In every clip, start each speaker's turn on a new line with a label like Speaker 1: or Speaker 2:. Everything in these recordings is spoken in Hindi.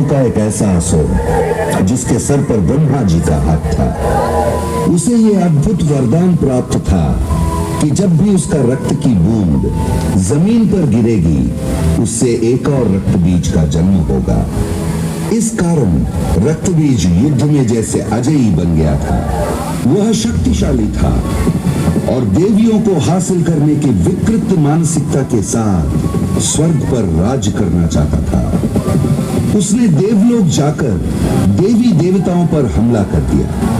Speaker 1: का एक ऐसा असुर जिसके सर पर ब्रह्मा जी का हाथ था। उसे यह अद्भुत वरदान प्राप्त था कि जब भी उसका रक्त की बूंद जमीन पर गिरेगी उससे एक और रक्त बीज का जन्म होगा। इस कारण रक्त बीज युद्ध में जैसे अजयी बन गया था। वह शक्तिशाली था और देवियों को हासिल करने की विकृत मानसिकता के साथ स्वर्ग पर राज करना चाहता था। उसने देवलोक जाकर देवी देवताओं पर हमला कर दिया।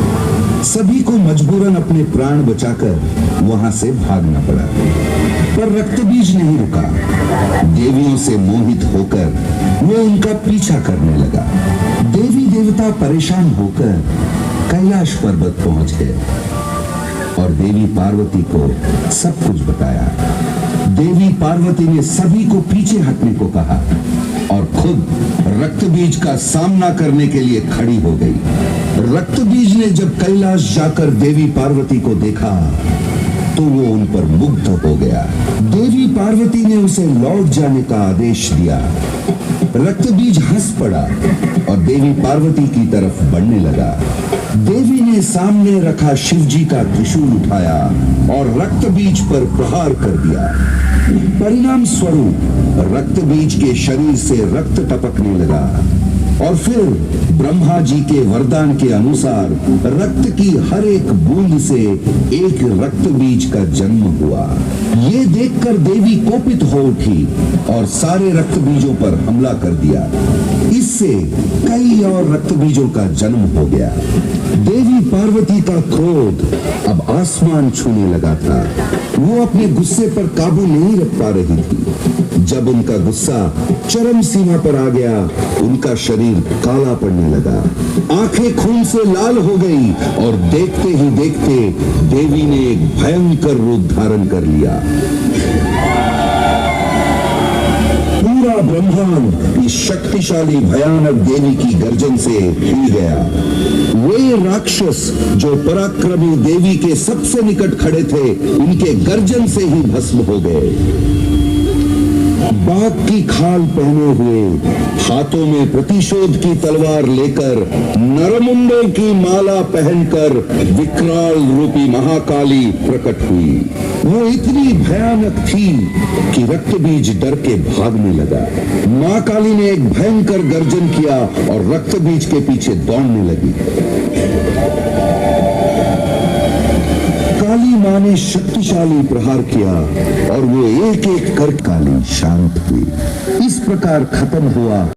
Speaker 1: सभी को मजबूरन अपने प्राण बचाकर वहां से भागना पड़ा, पर रक्त बीज नहीं रुका। देवियों से मोहित होकर वो उनका पीछा करने लगा। देवी देवता परेशान होकर कैलाश पर्वत पहुंच गए और देवी पार्वती को सब कुछ बताया। देवी पार्वती ने सभी को पीछे हटने को कहा और खुद रक्त बीज का सामना करने के लिए खड़ी हो गई। रक्त बीज ने जब कैलाश जाकर देवी पार्वती को देखा तो वो उन पर मुग्ध हो गया। देवी पार्वती ने उसे लौट जाने का आदेश दिया। रक्त बीज हंस पड़ा और देवी पार्वती की तरफ बढ़ने लगा। देवी ने सामने रखा शिवजी का त्रिशूल उठाया और रक्त बीज पर प्रहार कर दिया। परिणाम स्वरूप रक्त बीज के शरीर से रक्त टपकने लगा और फिर ब्रह्मा जी के वरदान के अनुसार रक्त की हर एक बूंद से एक रक्त बीज का जन्म हुआ। ये देखकर देवी कोपित हो उठी और सारे रक्त बीजों पर हमला कर दिया। इससे कई और रक्त बीजों का जन्म हो गया। देवी पार्वती का क्रोध अब आसमान छूने लगा था। वो अपने गुस्से पर काबू नहीं रख पा रही थी। जब उनका गुस्सा चरम सीमा पर आ गया, उनका शरीर काला पड़ने लगा, आंखें खून से लाल हो गई और देखते ही देखते देवी ने एक भयंकर रूप धारण कर लिया। पूरा ब्रह्मांड इस शक्तिशाली भयानक देवी की गर्जन से हिल गया। वे राक्षस जो पराक्रमी देवी के सबसे निकट खड़े थे, उनके गर्जन से ही भस्म हो गए। बाघ की खाल पहने हुए, हाथों में प्रतिशोध की तलवार लेकर, नरमुंडों की माला पहनकर विकराल रूपी महाकाली प्रकट हुई। वो इतनी भयानक थी कि रक्त बीज डर के भागने लगा। मां काली ने एक भयंकर गर्जन किया और रक्त बीज के पीछे दौड़ने लगी। काली मां ने शक्तिशाली प्रहार किया और वो एक एक कर काली शांत हुई। इस प्रकार खत्म हुआ